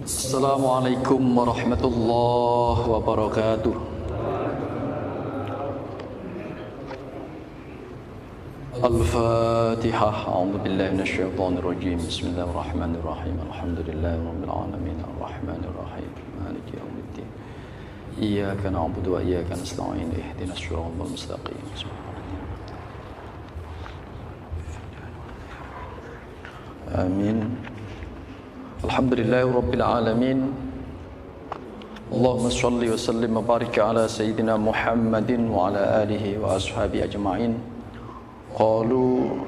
Assalamualaikum warahmatullahi wabarakatuh. Al-Fatihah. A'udzu billahi minasyaitonir rajim. Bismillahirrahmanirrahim. Alhamdulillahi rabbil alamin. Arrahmanir rahim. Maliki yaumiddin. Iyyaka na'budu wa iyyaka nasta'in. Ihdinas shiratal mustaqim. Amin. Alhamdulillahi rabbil alamin. Allahumma shalli wa sallim wa barik ala sayyidina Muhammadin wa ala alihi wa ashabihi ajma'in. Qalu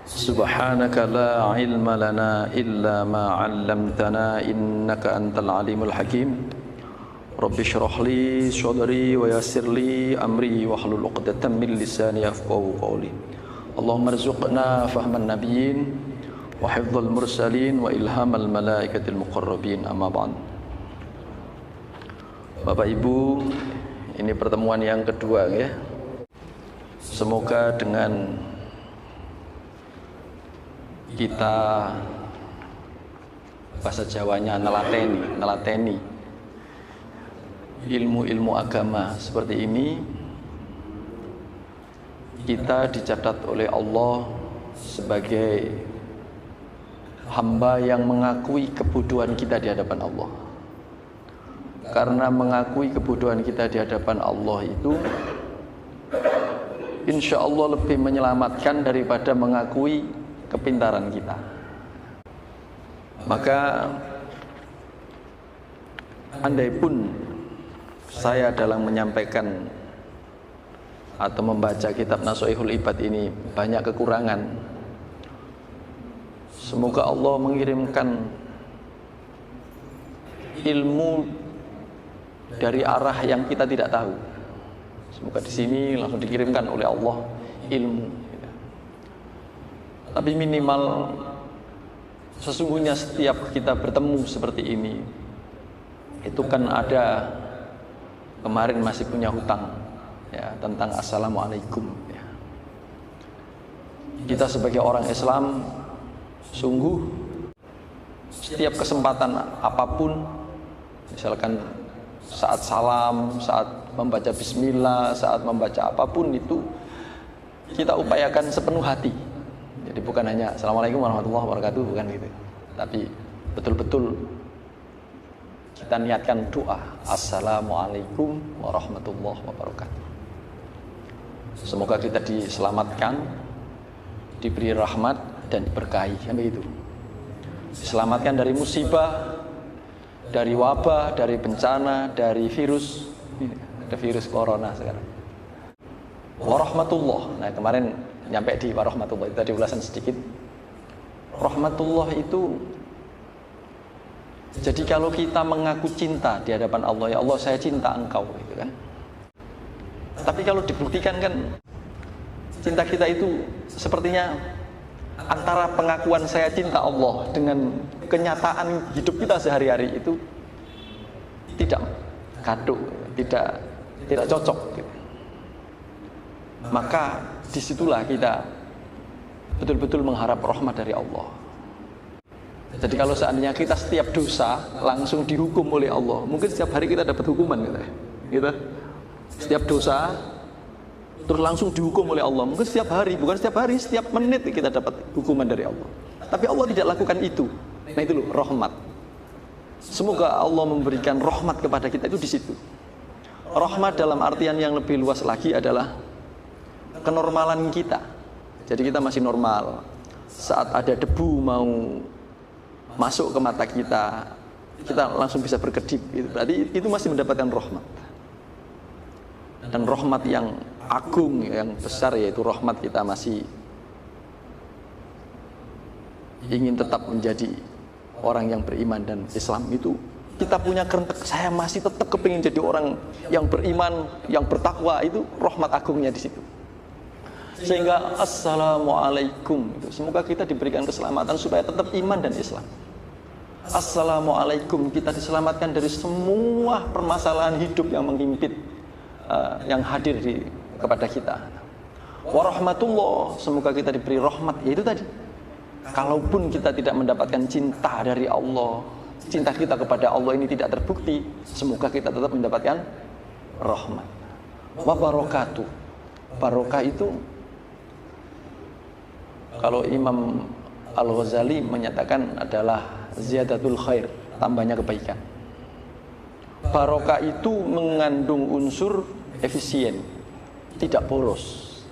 subhanaka la ilma lana illa ma 'allamtana innaka antal alimul hakim. Rabbi shrah li sadri wa yassir li amri wahlul 'uqdatam min lisani yafqahu qawli. Allahumma rzuqna fahman nabiyyin wa hifdzal mursalin wa ilhamal malaikatil muqarrabin. Amma ba'd. Bapak Ibu, ini pertemuan yang kedua ya. Semoga dengan kita bahasa Jawanya nelateni ilmu-ilmu agama seperti ini, kita dicatat oleh Allah sebagai hamba yang mengakui kebodohan kita di hadapan Allah. Karena mengakui kebodohan kita di hadapan Allah itu insya Allah lebih menyelamatkan daripada mengakui kepintaran kita. Maka andaipun saya dalam menyampaikan atau membaca kitab Nashihul Ibad ini banyak kekurangan, semoga Allah mengirimkan ilmu dari arah yang kita tidak tahu. Semoga di sini langsung dikirimkan oleh Allah ilmu. Tapi minimal sesungguhnya setiap kita bertemu seperti ini, itu kan ada kemarin masih punya hutang ya, tentang assalamualaikum ya. Kita sebagai orang Islam sungguh setiap kesempatan apapun, misalkan saat salam, saat membaca bismillah, saat membaca apapun itu kita upayakan sepenuh hati. Jadi bukan hanya assalamualaikum warahmatullahi wabarakatuh, bukan gitu, tapi betul-betul kita niatkan doa assalamualaikum warahmatullahi wabarakatuh. Semoga kita diselamatkan, diberi rahmat dan diberkahi, kan begitu. Diselamatkan dari musibah, dari wabah, dari bencana, dari virus. Ada virus corona sekarang. Warahmatullah. Nah, kemarin nyampe di warahmatullah itu tadi ulasan sedikit. Rahmatullah itu, jadi kalau kita mengaku cinta di hadapan Allah, ya Allah saya cinta engkau, gitu kan. Tapi kalau dibuktikan kan cinta kita itu sepertinya antara pengakuan saya cinta Allah dengan kenyataan hidup kita sehari-hari itu tidak kado, tidak cocok gitu. Maka disitulah kita betul-betul mengharap rahmat dari Allah. Jadi kalau seandainya kita setiap dosa langsung dihukum oleh Allah, mungkin setiap hari kita dapat hukuman gitu. Setiap dosa terus langsung dihukum oleh Allah, mungkin setiap hari, bukan setiap hari, setiap menit kita dapat hukuman dari Allah. Tapi Allah tidak lakukan itu. Nah itu loh rahmat. Semoga Allah memberikan rahmat kepada kita itu di situ. Rahmat dalam artian yang lebih luas lagi adalah kenormalan kita. Jadi kita masih normal. Saat ada debu mau masuk ke mata kita, kita langsung bisa berkedip. Berarti itu masih mendapatkan rahmat. Dan rahmat yang agung, yang besar, yaitu rahmat kita masih ingin tetap menjadi orang yang beriman dan Islam. Itu kita punya kerentek, saya masih tetap kepingin jadi orang yang beriman, yang bertakwa. Itu rahmat agungnya di situ. Sehingga assalamualaikum, semoga kita diberikan keselamatan supaya tetap iman dan Islam. Assalamualaikum, kita diselamatkan dari semua permasalahan hidup yang menghimpit, yang hadir kepada kita. Warahmatullah, semoga kita diberi rahmat. Yaitu tadi, kalaupun kita tidak mendapatkan cinta dari Allah, cinta kita kepada Allah ini tidak terbukti, semoga kita tetap mendapatkan rahmat. Wa barakatuh. Barokah itu kalau Imam Al-Ghazali menyatakan adalah ziyadatul khair, tambahnya kebaikan. Barokah itu mengandung unsur efisien, tidak boros,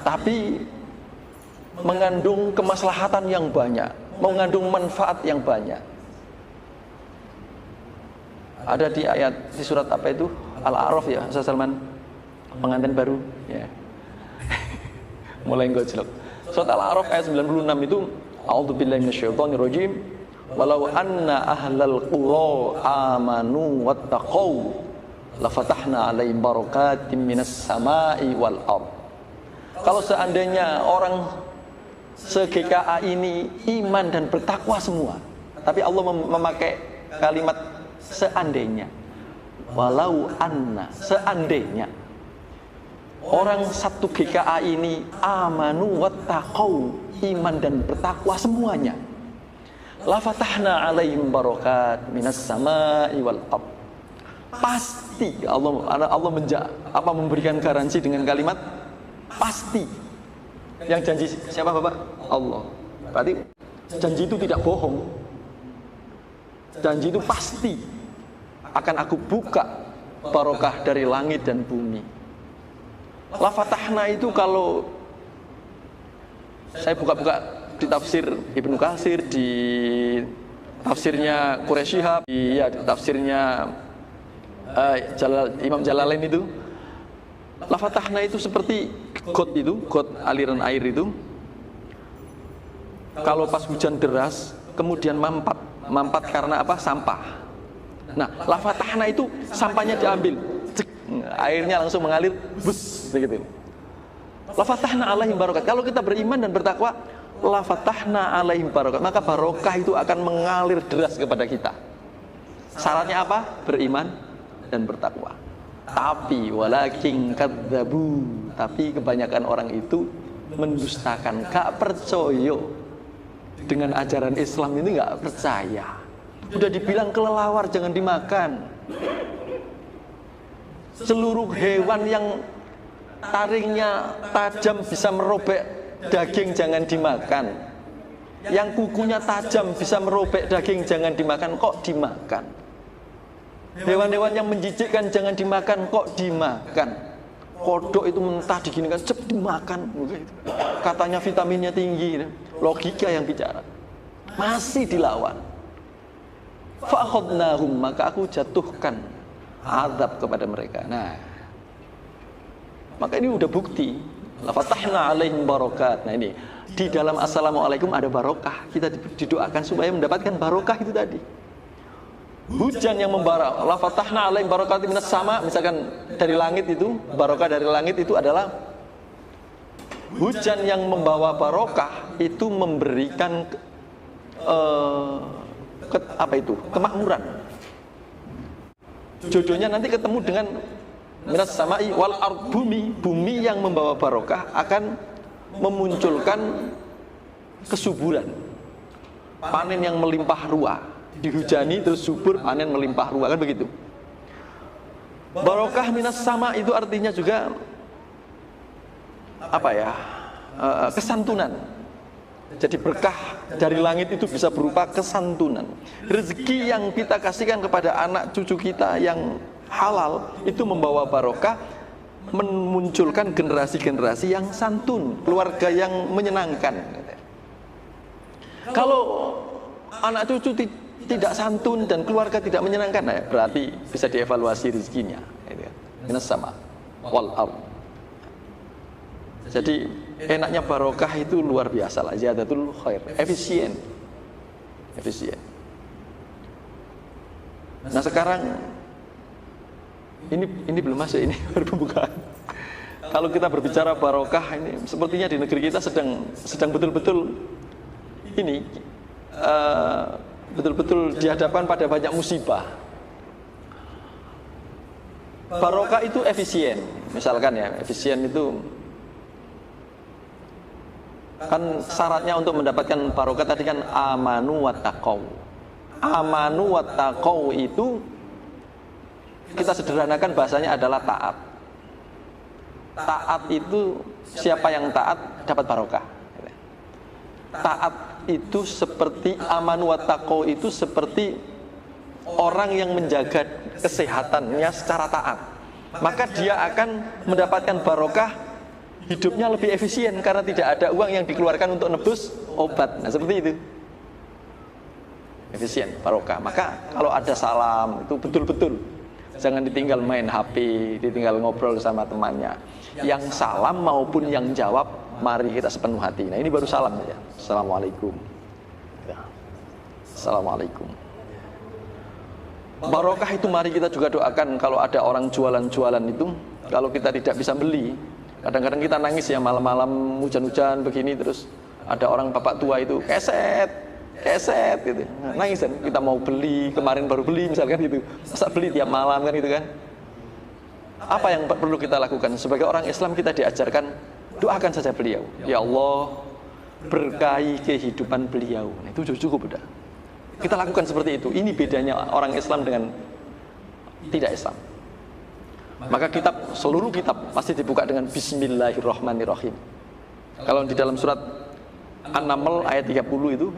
tapi mengandung kemaslahatan yang banyak, mengandung manfaat yang banyak. Ada di ayat di surat apa itu? Al-A'raf ya, Ustaz Salman, pengantin baru ya. Mulai ngojlok. Surat Al-A'raf ayat 96 itu, a'udzubillahi minasyaitonirrajim, walau anna ahlal qura amanu wattaqau lafatahna alaihim barakatim minas sama'i wal ard. Kalau seandainya orang se-GKA ini iman dan bertakwa semua, tapi Allah memakai kalimat seandainya. Walau anna, seandainya orang satu GKA ini amanu wattaqau, iman dan bertakwa semuanya, la fatahna alaihim barakat minas sama'i wal ard. Pasti Allah memberikan garansi dengan kalimat pasti. Yang janji siapa Bapak? Allah. Berarti janji itu tidak bohong. Janji itu pasti akan aku buka barokah dari langit dan bumi. La fatahna itu kalau saya buka-buka di tafsir Ibnu Katsir, di tafsirnya Quraish Shihab, di tafsirnya Imam Jalalain itu, la fatahna itu seperti got aliran air itu. Kalau pas hujan deras kemudian mampat karena apa? Sampah. Nah, la fatahna itu sampahnya diambil, cek, airnya langsung mengalir, bus begitu. La fatahna alaihim barakat. Kalau kita beriman dan bertakwa, la fatahna alaihim barakat, maka barokah itu akan mengalir deras kepada kita. Syaratnya apa? Beriman dan bertakwa. Tapi walakin kadzabu, tapi kebanyakan orang itu mendustakan, gak percaya dengan ajaran Islam ini, gak percaya. Udah dibilang kelelawar jangan dimakan. Seluruh hewan yang taringnya tajam bisa merobek daging jangan dimakan. Yang kukunya tajam bisa merobek daging jangan dimakan, kok dimakan. Hewan-hewan yang menjijikkan jangan dimakan, kok dimakan. Kodok itu mentah diginikan, cep dimakan. Katanya vitaminnya tinggi. Logika yang bicara. Masih dilawan. Fa'akhadnahum, maka aku jatuhkan azab kepada mereka. Nah, maka ini udah bukti. La fatahna alaihim barakat. Nah ini di dalam assalamualaikum ada barokah. Kita didoakan supaya mendapatkan barokah itu tadi. Hujan yang membara, la fatahna alaihim barakat minas sama, misalkan dari langit itu, barokah dari langit itu adalah hujan yang membawa barokah, itu memberikan kemakmuran. Jodohnya nanti ketemu dengan minas sama'i wal ard, bumi yang membawa barokah akan memunculkan kesuburan, panen yang melimpah ruah. Dihujani terus subur, panen melimpah ruah, kan begitu. Barokah minas sama itu artinya juga apa ya? Kesantunan. Jadi berkah dari langit itu bisa berupa kesantunan. Rezeki yang kita kasihkan kepada anak cucu kita yang halal itu membawa barokah, memunculkan generasi-generasi yang santun, keluarga yang menyenangkan. Kalau anak cucu tidak santun dan keluarga tidak menyenangkan, nah, berarti bisa dievaluasi rezekinya. Minas sama wal ard. Jadi enaknya barokah itu luar biasa lah, ziyadatul khair, efisien. Nah sekarang ini belum masuk, ini baru pembukaan. Kalau kita berbicara barokah ini, sepertinya di negeri kita sedang betul-betul ini betul-betul dihadapkan pada banyak musibah. Barokah itu efisien, misalkan ya, efisien itu kan syaratnya untuk mendapatkan barokah tadi kan amanu wattaqau. Amanu wattaqau itu kita sederhanakan bahasanya adalah taat. Taat itu siapa yang taat dapat barokah. Taat itu seperti amanu wattaqau itu seperti orang yang menjaga kesehatannya secara taat. Maka dia akan mendapatkan barokah, hidupnya lebih efisien karena tidak ada uang yang dikeluarkan untuk nebus obat. Nah, seperti itu. Efisien, barokah. Maka kalau ada salam itu betul-betul jangan ditinggal main HP, ditinggal ngobrol sama temannya. Yang salam maupun yang jawab, mari kita sepenuh hati. Nah, ini baru salam ya. Assalamualaikum. Ya. Assalamualaikum. Barokah itu mari kita juga doakan. Kalau ada orang jualan-jualan itu, kalau kita tidak bisa beli, kadang-kadang kita nangis ya malam-malam hujan-hujan begini, terus ada orang bapak tua itu keset gitu, nangis kan, kita mau beli, kemarin baru beli misalkan gitu, masa beli tiap malam kan gitu kan. Apa yang perlu kita lakukan? Sebagai orang Islam kita diajarkan doakan saja beliau, ya Allah berkahi kehidupan beliau. Nah, itu cukup udah. Kita lakukan seperti itu. Ini bedanya orang Islam dengan tidak Islam. Maka seluruh kitab pasti dibuka dengan Bismillahirrahmanirrahim. Kalau di dalam surat An-Naml ayat 30 itu,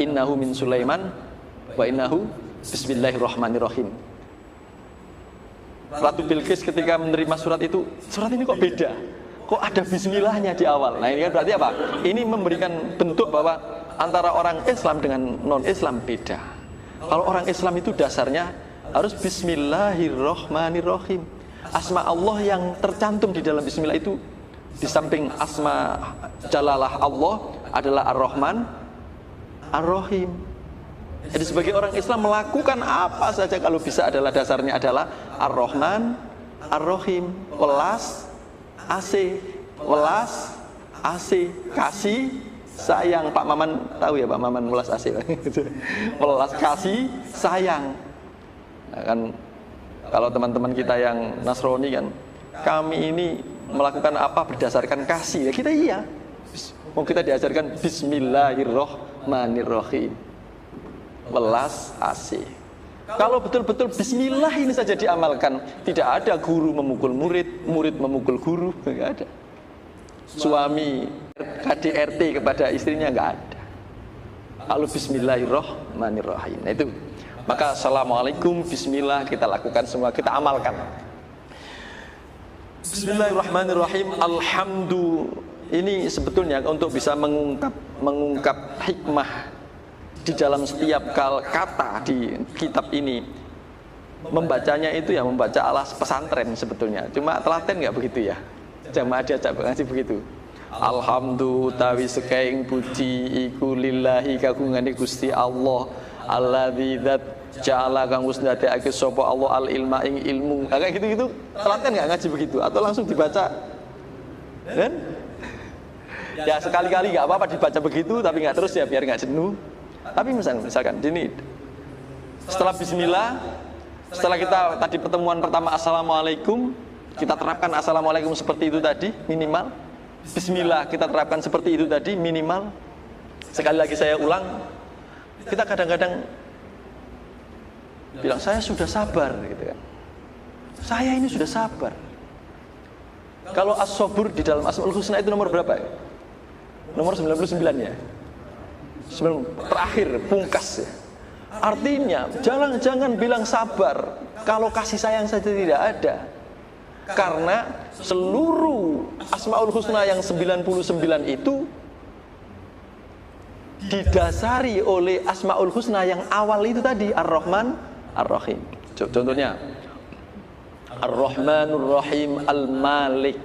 innahu min Sulaiman wa innahu bismillahirrahmanirrahim. Ratu Bilqis ketika menerima surat itu, surat ini kok beda? Kok ada bismillahnya di awal? Nah, ini kan berarti apa? Ini memberikan bentuk bahwa antara orang Islam dengan non-Islam beda. Kalau orang Islam itu dasarnya harus bismillahirrahmanirrahim. Asma Allah yang tercantum di dalam bismillah itu, di samping asma jalalah Allah adalah Ar-Rahman Ar-Rahim. Jadi sebagai orang Islam melakukan apa saja kalau bisa adalah dasarnya adalah Ar-Rahman Ar-Rahim. Welas AC, welas AC, kasih sayang. Pak Maman tahu ya, Pak Maman welas AC. Welas kasih sayang. Nah, kan kalau teman-teman kita yang Nasrani kan, kami ini melakukan apa berdasarkan kasih. Ya kita iya. Mau kita diajarkan Bismillahirrahmanirrahim. Welas AC. Kalau betul-betul Bismillah ini saja diamalkan, tidak ada guru memukul murid, murid memukul guru, nggak ada. Suami KDRT kepada istrinya nggak ada. Kalau Bismillahirrahmanirrahim. Nah itu. Maka Assalamualaikum, Bismillah kita lakukan semua, kita amalkan. Bismillahirrahmanirrahim. Alhamdulillah. Ini sebetulnya untuk bisa mengungkap hikmah di dalam setiap kata di kitab ini. Membacanya itu ya membaca ala pesantren sebetulnya. Cuma telaten nggak begitu ya. Jamaah diajak ngaji begitu. Alhamdulillah tawi sekaing puji iku lillahi kagungane Gusti Allah alladzi dzat ja'ala kang wis ndadekake sapa Allah al ilma ing ilmu. Kayak gitu-gitu telaten nggak ngaji begitu atau langsung dibaca? Kan? Ya sekali-kali nggak apa-apa dibaca begitu, tapi nggak terus ya biar nggak jenuh. Tapi misalkan ini setelah Bismillah, setelah kita tadi pertemuan pertama Assalamualaikum, kita terapkan Assalamualaikum seperti itu tadi minimal. Bismillah kita terapkan seperti itu tadi minimal. Sekali lagi saya ulang, kita kadang-kadang bilang saya sudah sabar gitu kan. Saya ini sudah sabar. Kalau as-sabur di dalam Asmaul Husna itu nomor berapa ya? Nomor 99 ya. Terakhir, pungkas ya. Artinya jangan bilang sabar kalau kasih sayang saja tidak ada. Karena seluruh Asmaul Husna yang 99 itu didasari oleh Asmaul Husna yang awal itu tadi, Ar-Rahman Ar-Rahim. Contohnya Ar-Rahmanur Rahim Al-Malik,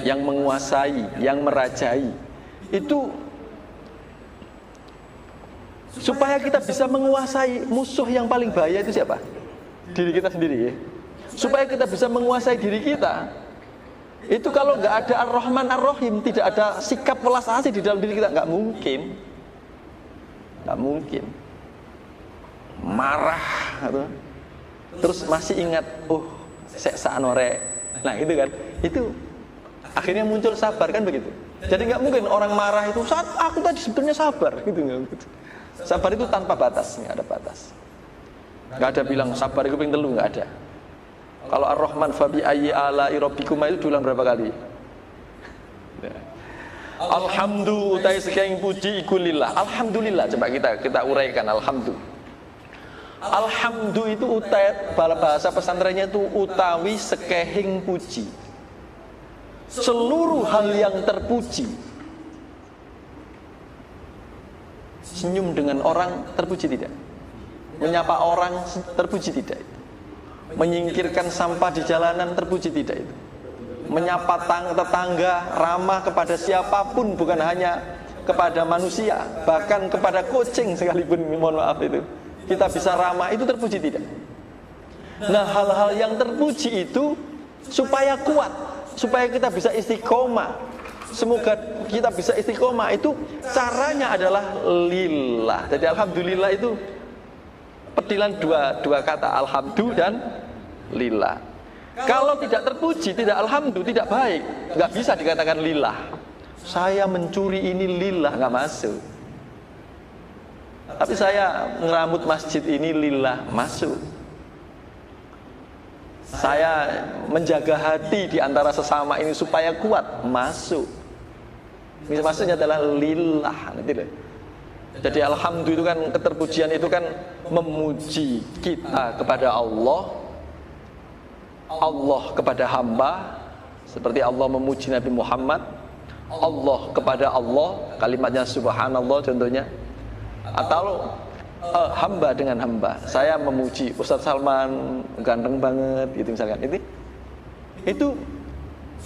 yang menguasai, yang merajai. Itu supaya kita bisa menguasai musuh yang paling bahaya itu siapa? Diri kita sendiri ya. Supaya kita bisa menguasai diri kita, itu kalau nggak ada Ar-Rahman Ar-Rahim, tidak ada sikap welas asih di dalam diri kita, nggak mungkin. Nggak mungkin. Marah atau terus masih ingat, oh seksa norek. Nah itu kan, itu akhirnya muncul sabar kan begitu. Jadi nggak mungkin orang marah itu saat aku tadi sebetulnya sabar gitu, nggak gitu. Sabar itu tanpa batas, nggak ada batas. Nggak ada bilang sabar itu ping telu, nggak ada. Kalau Ar-Rahman fabi ayyi ala'i rabbikuma itu diulang berapa kali? Alhamdulillah utai sekeng puji iku lillah. Alhamdulillah, coba kita uraikan alhamdulillah. Alhamdulillah itu utai bahasa pesantrennya itu utawi sekehing puji. Seluruh hal yang terpuji. Senyum dengan orang terpuji tidak? Menyapa orang terpuji tidak? Menyingkirkan sampah di jalanan terpuji tidak itu? Menyapa tetangga, ramah kepada siapapun, bukan hanya kepada manusia, bahkan kepada kucing sekalipun, mohon maaf itu kita bisa ramah, itu terpuji tidak? Nah, hal-hal yang terpuji itu supaya kuat, supaya kita bisa istiqomah. Semoga kita bisa istiqomah, itu caranya adalah lillah. Jadi alhamdulillah itu pedilan dua kata, alhamdulillah dan lillah. Kalau tidak terpuji, tidak alhamdulillah, tidak baik, nggak bisa dikatakan lillah. Saya mencuri ini lillah, nggak masuk. Tapi saya ngeramut masjid ini lillah, masuk. Saya menjaga hati di antara sesama ini supaya kuat, masuk. Maksudnya adalah lillah. Jadi alhamdulillah itu kan, keterpujian itu kan memuji kita kepada Allah, Allah kepada hamba, seperti Allah memuji Nabi Muhammad, Allah kepada Allah, kalimatnya subhanallah contohnya, atau hamba dengan hamba. Saya memuji Ustadz Salman, ganteng banget gitu misalkan. Itu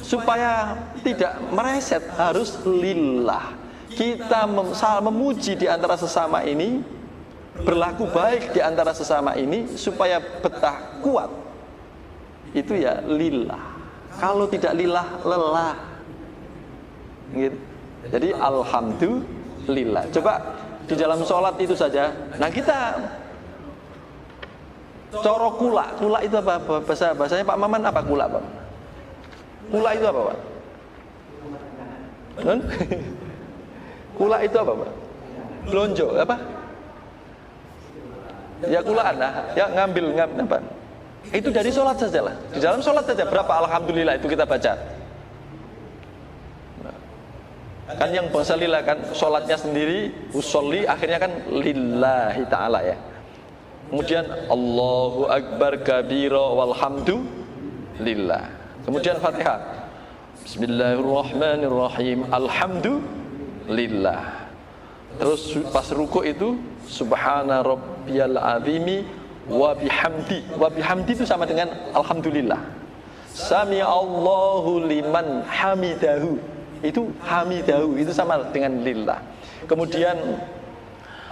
supaya tidak meleset, harus lillah. Kita memuji di antara sesama ini, berlaku baik di antara sesama ini supaya betah kuat. Itu ya lillah. Kalau tidak lillah, lelah. Gitu. Jadi alhamdulillah. Coba di dalam sholat itu saja. Nah, kita coro kula. Kula itu apa? Bahasanya Pak Maman apa kula, Pak? Kula itu apa, Pak? Kula itu apa, Pak? Blonjo apa? Ya kulaan lah. Ya ngambil apa? Itu dari sholat saja lah. Di dalam sholat saja berapa alhamdulillah itu kita baca. Kan yang bahasa lillah kan sholatnya sendiri, usolli akhirnya kan lillahi ta'ala ya. Kemudian Allahu Akbar kabira walhamdulillah. Kemudian Fatihah. Bismillahirrahmanirrahim. Alhamdulillah. Terus pas ruku itu subhana rabbiyal azimi wa bihamdi itu sama dengan alhamdulillah. Sami Allahu liman hamidahu, itu hamidahu itu sama dengan lillah. Kemudian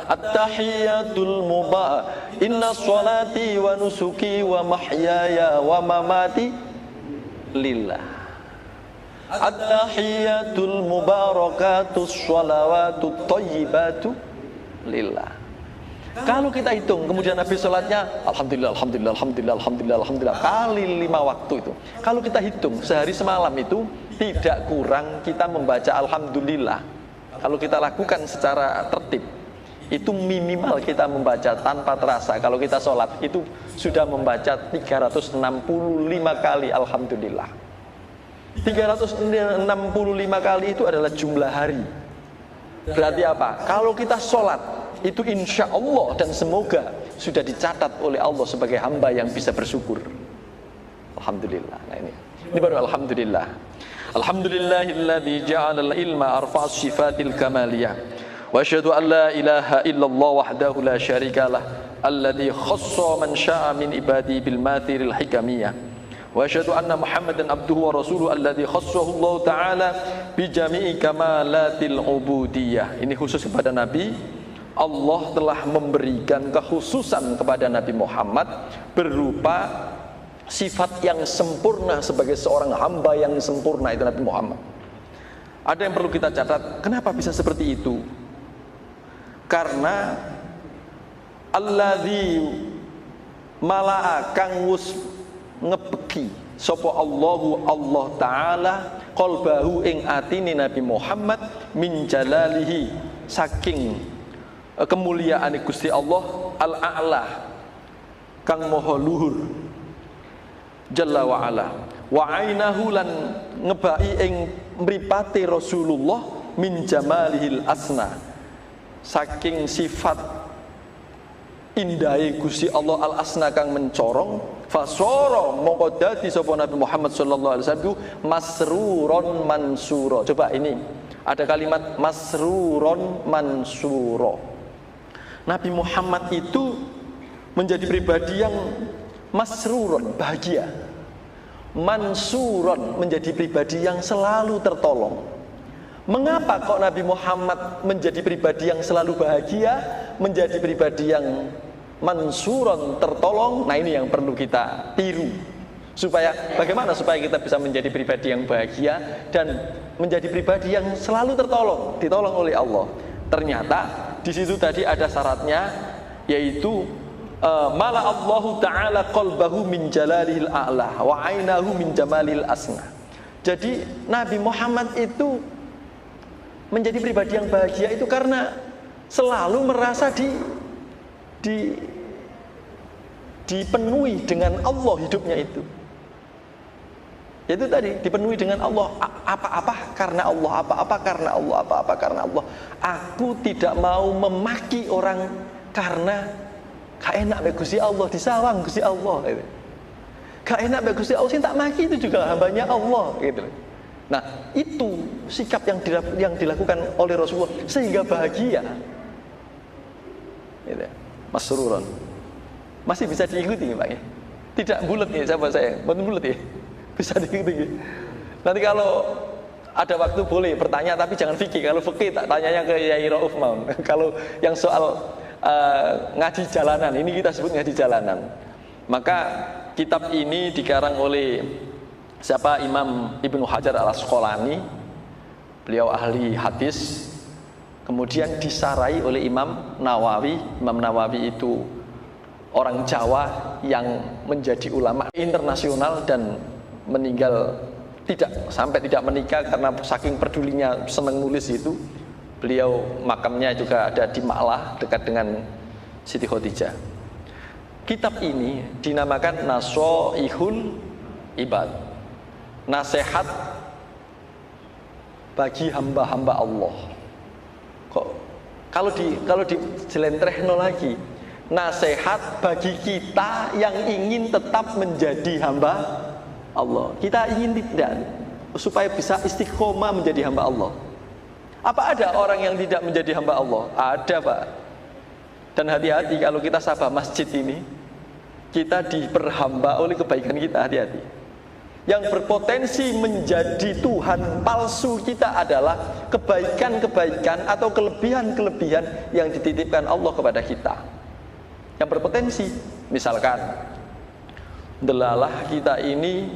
at-tahiyatul mubarak, inna sholati wa nusuki wa mahyaya wa mamati lillah. At-tahiyatul mubarakatus sholawatut thayyibatu lillah. Kalau kita hitung, kemudian habis sholatnya alhamdulillah, alhamdulillah, alhamdulillah, alhamdulillah, alhamdulillah kali 5 waktu itu. Kalau kita hitung sehari semalam itu tidak kurang kita membaca alhamdulillah. Kalau kita lakukan secara tertib, itu minimal kita membaca tanpa terasa. Kalau kita sholat itu sudah membaca 365 kali alhamdulillah. 365 kali itu adalah jumlah hari. Berarti apa? Kalau kita sholat itu insya Allah dan semoga sudah dicatat oleh Allah sebagai hamba yang bisa bersyukur. Alhamdulillah. Nah ini baru alhamdulillah. Alhamdulillahilladzi ja'ala al-ilma arfa'as sifatil kamaliyah. Wa asyhadu an la ilaha illallah wahdahu la syarikalah alladzi khassa man syaa min ibadi bil mathiril hikamiyah. Wa asyhadu anna Muhammadan abduhu wa rasuluhu alladzi khassahu Allah taala bi jami'i kamalatil ubudiyah. Ini khusus kepada Nabi. Allah telah memberikan kekhususan kepada Nabi Muhammad berupa sifat yang sempurna sebagai seorang hamba yang sempurna, itu Nabi Muhammad. Ada yang perlu kita catat, kenapa bisa seperti itu? Karena alladzi mala'a kang wus ngebeki sapa Allahu Allah taala qalbahu ing atine Nabi Muhammad min jalalihi saking kemuliaan Gusti Allah al-a'la kang maha luhur jalla wa ala, wa ainahu lan ngebai ing mripate Rasulullah min jamalihil asna, saking sifat indahe Gusti Allah al asna kang mencorong, fasara mongko dadi sapa Nabi Muhammad sallallahu alaihi wasallam masruron mansura. Coba ini ada kalimat masruron mansura. Nabi Muhammad itu menjadi pribadi yang masruron, bahagia, mansuron, menjadi pribadi yang selalu tertolong. Mengapa kok Nabi Muhammad menjadi pribadi yang selalu bahagia, menjadi pribadi yang mansuron, tertolong? Nah ini yang perlu kita tiru, supaya bagaimana supaya kita bisa menjadi pribadi yang bahagia dan menjadi pribadi yang selalu tertolong, ditolong oleh Allah. Ternyata di situ tadi ada syaratnya, yaitu mala Allahu ta'ala qalbahu min jalalil a'la wa ainahu min jamalil asna. Jadi Nabi Muhammad itu menjadi pribadi yang bahagia itu karena selalu merasa dipenuhi dengan Allah hidupnya itu. Itu tadi, dipenuhi dengan Allah, apa-apa karena Allah, apa-apa karena Allah, apa-apa karena Allah. Aku tidak mau memaki orang karena gak enak bagi Gusti Allah, disawang Gusti Allah gitu. Gak enak bagi Gusti Allah, tak maki itu juga hambanya Allah gitu. Nah itu sikap yang dilakukan oleh Rasulullah sehingga bahagia gitu. Masruron masih bisa diikuti Pak ya? Tidak bulat ya sahabat saya, betul bulat ya, bisa diikuti. Nanti kalau ada waktu boleh bertanya, tapi jangan fikih. Kalau fikih tak tanyanya ke Yai Rauf Maun. Kalau yang soal ngaji jalanan, ini kita sebut ngaji jalanan. Maka kitab ini dikarang oleh siapa? Imam Ibnu Hajar al-Asqalani. Beliau ahli hadis. Kemudian disarai oleh Imam Nawawi. Imam Nawawi itu orang Jawa yang menjadi ulama internasional dan meninggal sampai tidak menikah karena saking pedulinya senang nulis itu. Beliau makamnya juga ada di Ma'lah dekat dengan Siti Khadijah. Kitab ini dinamakan Nasoihul Ibad, nasihat bagi hamba-hamba Allah. Kok kalau di jelentrehno lagi, nasihat bagi kita yang ingin tetap menjadi hamba Allah. Kita ingin tidak supaya bisa istiqomah menjadi hamba Allah. Apa ada orang yang tidak menjadi hamba Allah? Ada Pak. Dan hati-hati kalau kita sabah masjid ini, kita diperhamba oleh kebaikan kita, hati-hati. Yang berpotensi menjadi Tuhan palsu kita adalah kebaikan-kebaikan atau kelebihan-kelebihan yang dititipkan Allah kepada kita. Yang berpotensi, misalkan delalah kita ini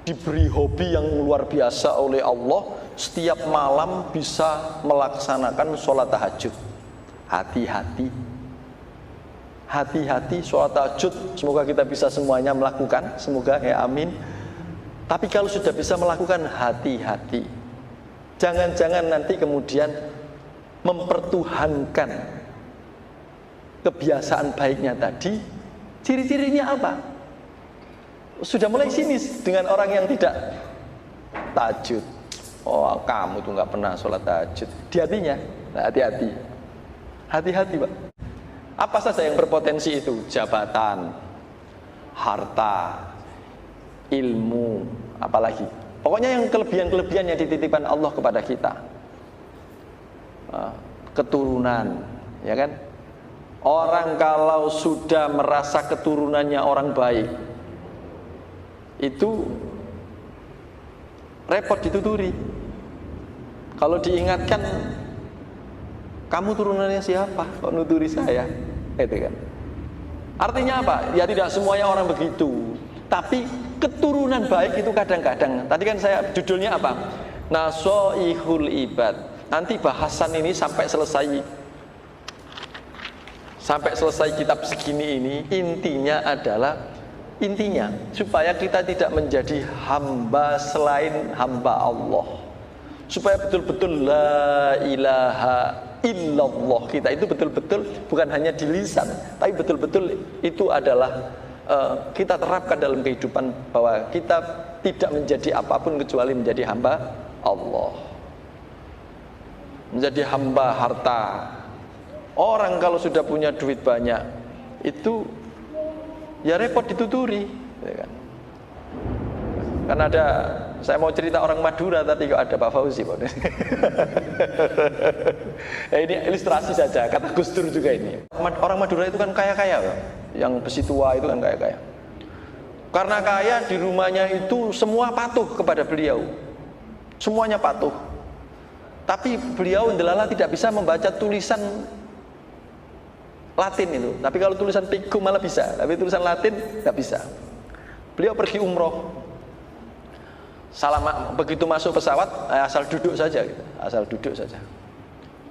diberi hobi yang luar biasa oleh Allah, setiap malam bisa melaksanakan sholat tahajud. Hati-hati, hati-hati sholat tahajud. Semoga kita bisa semuanya melakukan, semoga ya amin. Tapi kalau sudah bisa melakukan, hati-hati, jangan-jangan nanti kemudian mempertuhankan kebiasaan baiknya tadi. Ciri-cirinya apa? Sudah mulai sinis dengan orang yang tidak tahajud. Oh kamu tuh nggak pernah sholat tahajud. Di hatinya, nah, hati-hati, hati-hati Pak. Apa saja yang berpotensi itu? Jabatan, harta, ilmu, apalagi. Pokoknya yang kelebihan-kelebihan yang dititipkan Allah kepada kita. Keturunan, ya kan? Orang kalau sudah merasa keturunannya orang baik, itu repot dituturi. Kalau diingatkan, kamu turunannya siapa? Kok nuturi saya? Itu kan. Artinya apa? Ya tidak semuanya orang begitu. Tapi keturunan baik itu kadang-kadang. Tadi kan saya judulnya apa? Nasoihul Ibad. Nanti bahasan ini sampai selesai kitab segini ini, intinya adalah supaya kita tidak menjadi hamba selain hamba Allah, supaya betul-betul la ilaha illallah. Kita itu betul-betul bukan hanya di lisan, tapi betul-betul itu adalah kita terapkan dalam kehidupan, bahwa kita tidak menjadi apapun kecuali menjadi hamba Allah, menjadi hamba harta. Orang kalau sudah punya duit banyak itu ya repot dituturi, ya kan? Karena ada, saya mau cerita orang Madura tadi kok ada Pak Fauzi. Ini ilustrasi saja, kata Gus Dur juga ini. Orang Madura itu kan kaya-kaya, yang besi tua itu kan kaya-kaya. Karena kaya, di rumahnya itu semua patuh kepada beliau, semuanya patuh. Tapi beliau ndelala tidak bisa membaca tulisan Latin itu. Tapi kalau tulisan Pikum malah bisa, tapi tulisan Latin nggak bisa. Beliau pergi umroh. Begitu masuk pesawat, asal duduk saja, gitu. Asal duduk saja.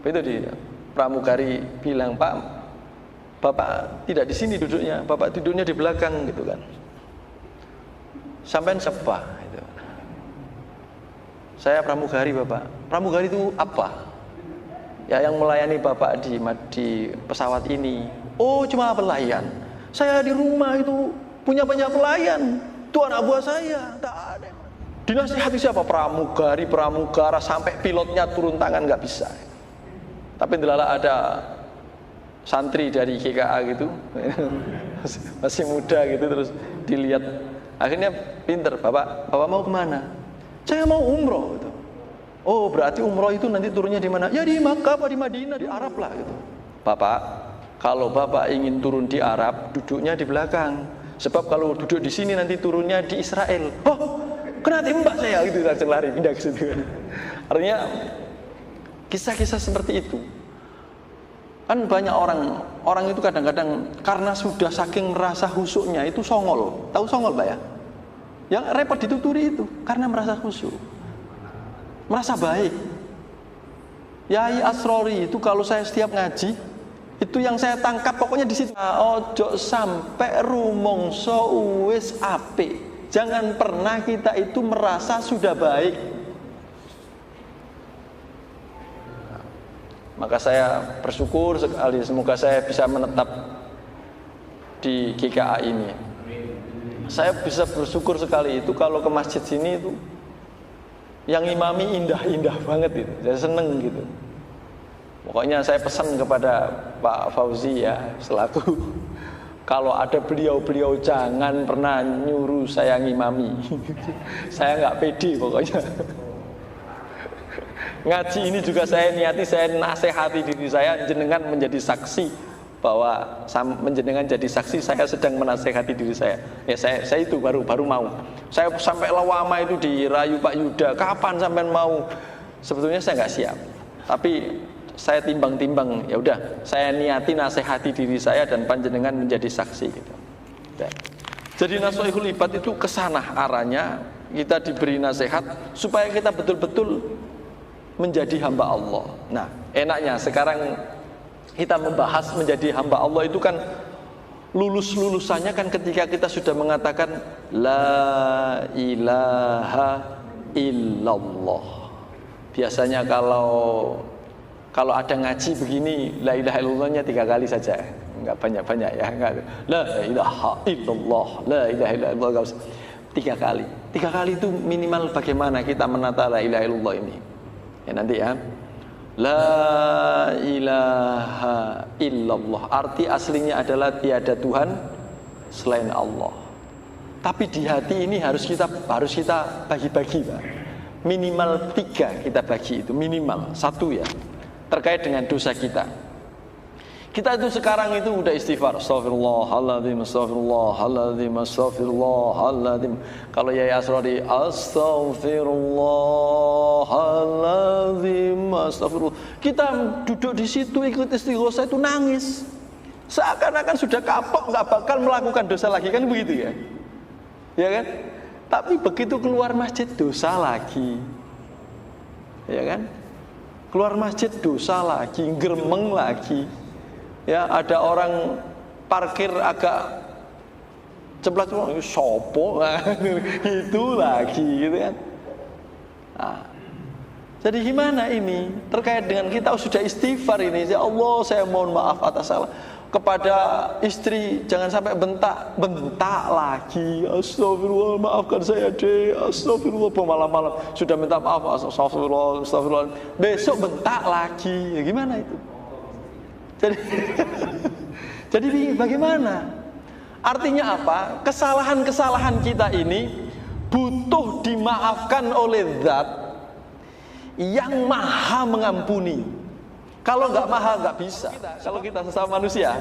Itu di pramugari bilang, Pak, Bapak tidak di sini duduknya, Bapak duduknya di belakang, gitu kan. Sampai siapa? Gitu. Saya pramugari, Bapak. Pramugari itu apa? Ya, yang melayani Bapak di pesawat ini. Oh, cuma pelayan. Saya di rumah itu punya banyak pelayan. Itu anak buah saya. Tak ada. Dinasihati siapa? Pramugara sampai pilotnya turun tangan nggak bisa. Tapi ndelala ada santri dari GKA gitu, masih muda gitu, terus dilihat. Akhirnya pinter. Bapak mau kemana? Saya mau umroh. Gitu. Oh, berarti umroh itu nanti turunnya di mana? Ya di Makkah apa di Madinah, di Arab lah gitu. Bapak, kalau Bapak ingin turun di Arab, duduknya di belakang. Sebab kalau duduk di sini nanti turunnya di Israel. Oh, kena tembak saya gitu, langsung lari pindah ke situ. Artinya kisah-kisah seperti itu. Kan banyak orang itu kadang-kadang karena sudah saking merasa khusyuknya itu songol. Tahu songol, Pak ya? Yang repot dituturi itu karena merasa khusyuk. Merasa baik. Yai Asrori itu kalau saya setiap ngaji, itu yang saya tangkap pokoknya di situ. Ojo sampai rumongso wis apik. Jangan pernah kita itu merasa sudah baik. Maka saya bersyukur sekali, semoga saya bisa menetap di GKA ini. Saya bisa bersyukur sekali itu kalau ke masjid sini itu yang imami indah-indah banget itu, saya seneng gitu. Pokoknya saya pesan kepada Pak Fauzi ya, selaku kalau ada beliau-beliau jangan pernah nyuruh saya ngimami. Saya nggak pede pokoknya. Ngaji ini juga saya niati, saya nasihati diri saya, jenengan menjadi saksi bahwa menjenengan jadi saksi saya sedang menasehati diri saya. Ya saya itu baru mau. Saya sampai lama itu dirayu Pak Yuda, kapan sampai mau? Sebetulnya saya nggak siap. Tapi saya timbang-timbang, ya udah, saya niati nasihati diri saya dan panjenengan menjadi saksi gitu. Ya. Jadi nasihatul ibad itu kesana arahnya, kita diberi nasihat supaya kita betul-betul menjadi hamba Allah. Nah, enaknya sekarang kita membahas menjadi hamba Allah itu kan lulusannya kan ketika kita sudah mengatakan la ilaha illallah. Biasanya kalau ada ngaji begini, la ilaha illallahnya 3 kali saja, enggak banyak-banyak ya, enggak. La ilaha illallah, la ilaha illallah 3 kali. 3 kali itu minimal bagaimana kita menata la ilaha illallah ini. Ya nanti ya. La ilaha illallah, arti aslinya adalah tiada Tuhan selain Allah. Tapi di hati ini harus kita bagi-bagi, Pak. Minimal 3 kita bagi itu, minimal 1 ya. Terkait dengan dosa kita. Kita itu sekarang itu udah istighfar, astagfirullahaladzim, astagfirullahaladzim, astagfirullahaladzim. Kalau Yai Asrori, astagfirullahaladzim, astagfirullah. Kita duduk di situ ikut istighosah itu nangis. Seakan-akan sudah kapok, nggak bakal melakukan dosa lagi, kan begitu ya? Ya kan? Tapi begitu keluar masjid dosa lagi. Ya kan? Keluar masjid dosa lagi, geremeng lagi. Ya, ada orang parkir agak cepat sopo itu lagi gitu kan. Nah, Jadi gimana ini terkait dengan kita sudah istighfar ini, ya Allah saya mohon maaf atas salah. Kepada istri jangan sampai bentak lagi, astagfirullah maafkan saya deh, astagfirullah, malam-malam sudah minta maaf, astagfirullah, besok bentak lagi, ya gimana itu? Jadi bagaimana? Artinya apa? Kesalahan-kesalahan kita ini butuh dimaafkan oleh Zat yang maha mengampuni. Kalau nggak maha nggak bisa. Kalau kita sesama manusia,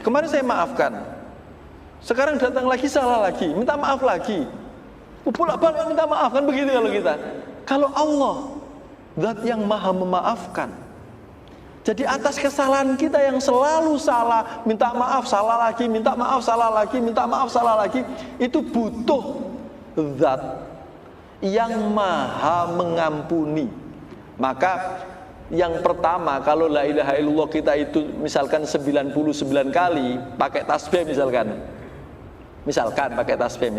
kemarin saya maafkan, sekarang datang lagi salah lagi, minta maaf lagi, bolak-balik minta maaf, kan begitu kalau kita. Kalau Allah Zat yang maha memaafkan, jadi atas kesalahan kita yang selalu salah, minta maaf salah lagi, minta maaf salah lagi, minta maaf salah lagi, itu butuh Zat yang maha mengampuni. Maka yang pertama, kalau la ilaha illallah kita itu misalkan 99 kali pakai tasbih misalkan pakai tasbih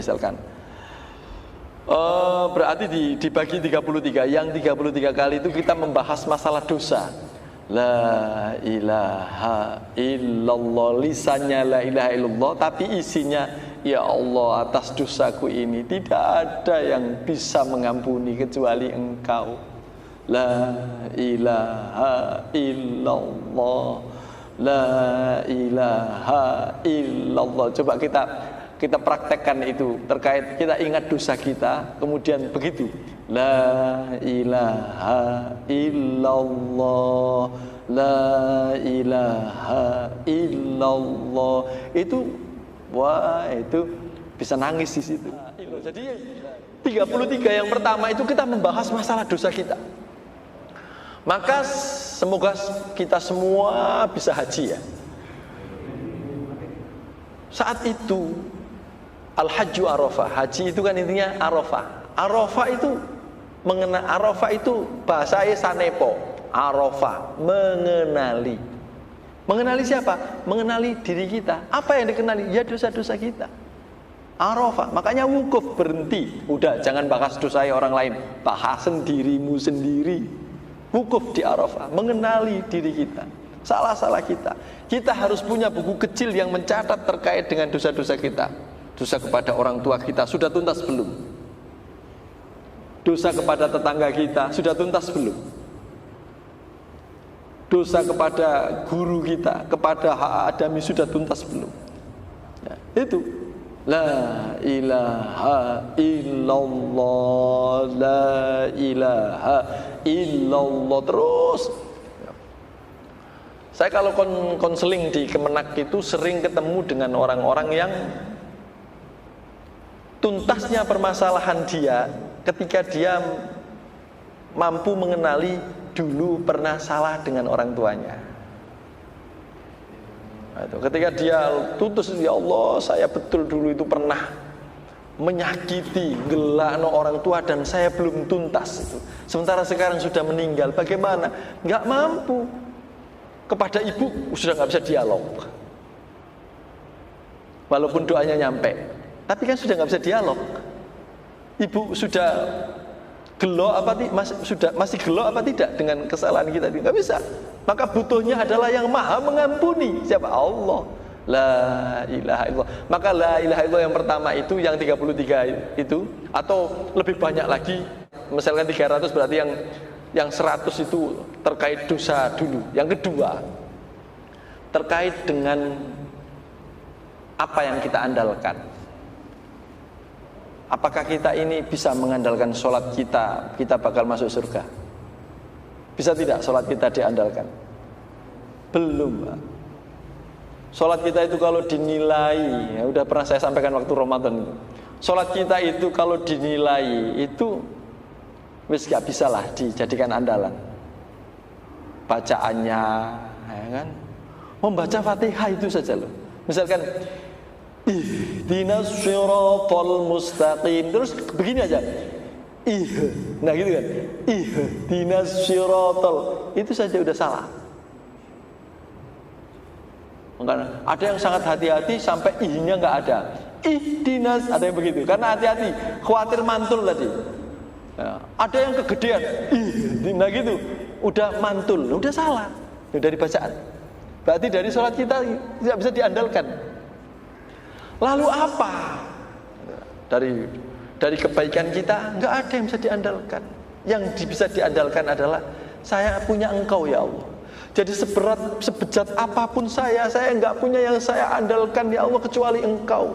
berarti dibagi 33. Yang 33 kali itu kita membahas masalah dosa. La ilaha illallah, lisannya la ilaha illallah, tapi isinya ya Allah atas dosaku ini tidak ada yang bisa mengampuni kecuali Engkau. La ilaha illallah, la ilaha illallah. Coba kita praktekkan itu terkait, kita ingat dosa kita, kemudian begitu, la ilaha illallah, la ilaha illallah. Itu wah, itu bisa nangis di situ. Jadi 33 yang pertama itu kita membahas masalah dosa kita. Maka semoga kita semua bisa haji ya. Saat itu Al-Hajju Arafah, haji itu kan intinya Arafah. Arafah itu bahasanya sanepo. Arafah, mengenali. Mengenali siapa? Mengenali diri kita. Apa yang dikenali? Ya dosa-dosa kita. Arafah, makanya wukuf, berhenti. Udah, jangan bahas dosa orang lain, bahas dirimu sendiri. Wukuf di Arafah, mengenali diri kita, salah-salah kita. Kita harus punya buku kecil yang mencatat terkait dengan dosa-dosa kita. Dosa kepada orang tua kita sudah tuntas belum? Dosa kepada tetangga kita sudah tuntas belum? Dosa kepada guru kita, kepada hak adami sudah tuntas belum? Ya, itu la ilaha illallah, la ilaha illallah. Terus saya kalau konseling di Kemenak itu sering ketemu dengan orang-orang yang tuntasnya permasalahan dia ketika dia mampu mengenali dulu pernah salah dengan orang tuanya. Ketika dia tutus, ya Allah saya betul dulu itu pernah menyakiti, gelakno orang tua dan saya belum tuntas itu. Sementara sekarang sudah meninggal, bagaimana? Nggak mampu. Kepada ibu sudah nggak bisa dialog. Walaupun doanya nyampe, tapi kan sudah nggak bisa dialog. Ibu sudah gelo apa masih gelo apa tidak dengan kesalahan kita? Nggak bisa. Maka butuhnya adalah yang maha mengampuni. Siapa? Allah. La ilaha illallah. Maka la ilaha illallah yang pertama itu, yang 33 itu, atau lebih banyak lagi, misalkan 300 berarti yang 100 itu terkait dosa dulu. Yang kedua, terkait dengan apa yang kita andalkan. Apakah kita ini bisa mengandalkan sholat kita bakal masuk surga? Bisa tidak sholat kita diandalkan? Belum, Pak. Sholat kita itu kalau dinilai, ya udah pernah saya sampaikan waktu Ramadan itu. Sholat kita itu kalau dinilai itu wis gak bisa lah dijadikan andalan. Bacaannya, ya kan? Membaca Fatihah itu saja loh. Misalkan ihdinas siratal mustaqim, terus begini aja. Nah gitu kan. Ihdinas siratal, itu saja udah salah. Makanya ada yang sangat hati-hati sampai ihnya nggak ada. Ihdinas, ada yang begitu. Karena hati-hati, khawatir mantul tadi. Ya, ada yang kegedean. Nah gitu, udah mantul, udah salah dari bacaan. Berarti dari sholat kita tidak bisa diandalkan. Lalu apa? Dari kebaikan kita nggak ada yang bisa diandalkan. Yang bisa diandalkan adalah saya punya Engkau ya Allah. Jadi sebejat apapun saya nggak punya yang saya andalkan ya Allah kecuali Engkau.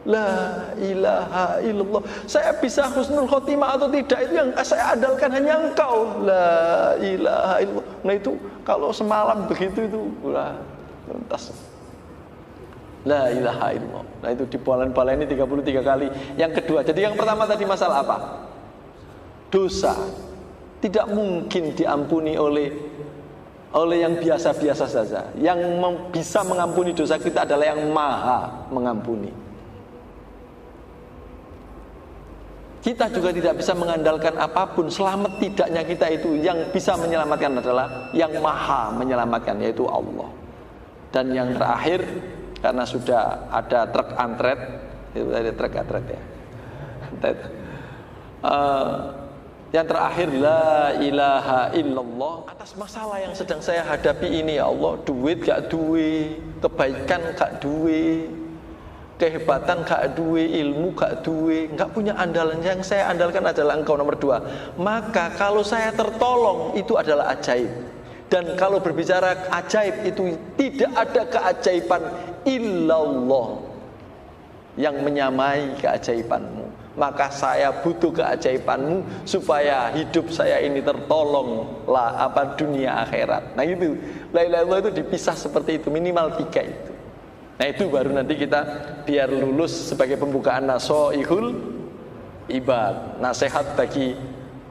La ilaha illallah. Saya bisa husnul khotimah atau tidak, itu yang saya andalkan hanya Engkau. La ilaha illallah. Nah itu kalau semalam begitu itu udah tuntas. La ilaha illallah. Nah itu dibalen-baleni 33 kali. Yang kedua, jadi yang pertama tadi masalah apa? Dosa. Tidak mungkin diampuni oleh yang biasa-biasa saja. Yang bisa mengampuni dosa kita adalah yang maha mengampuni. Kita juga tidak bisa mengandalkan apapun. Selamat tidaknya kita itu, yang bisa menyelamatkan adalah yang maha menyelamatkan, yaitu Allah. Dan yang terakhir, karena sudah ada truk antret, itu ada truk antret ya. Yang terakhir, la ilaha illallah. Atas masalah yang sedang saya hadapi ini ya Allah, duit gak duwe, kebaikan gak duwe, kehebatan gak duwe, ilmu gak duwe, gak punya andalan. Yang saya andalkan adalah Engkau nomor 2. Maka kalau saya tertolong, itu adalah ajaib. Dan kalau berbicara ajaib, itu tidak ada keajaiban illallah yang menyamai keajaibanmu. Maka saya butuh keajaibanmu supaya hidup saya ini tertolong lah, dunia akhirat. Nah itu, la ilaha illallah itu dipisah seperti itu, minimal 3 itu. Nah itu baru nanti kita biar lulus sebagai pembukaan nasoihul ibad, nasihat bagi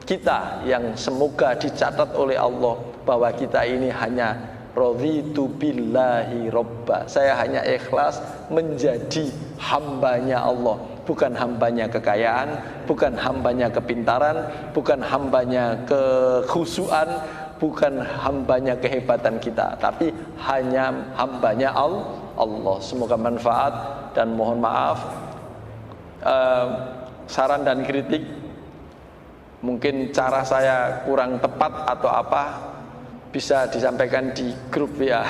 kita yang semoga dicatat oleh Allah bahwa kita ini hanya raditu billahi robba. Saya hanya ikhlas menjadi hambanya Allah, bukan hambanya kekayaan, bukan hambanya kepintaran, bukan hambanya kekhusyuan, bukan hambanya kehebatan kita, tapi hanya hambanya Allah. Semoga manfaat, dan mohon maaf saran dan kritik mungkin cara saya kurang tepat atau apa, bisa disampaikan di grup ya.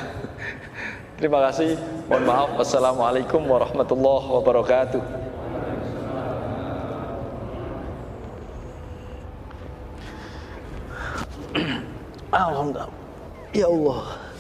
Terima kasih, mohon maaf. Wassalamualaikum warahmatullahi wabarakatuh. Alhamdulillah ya Allah.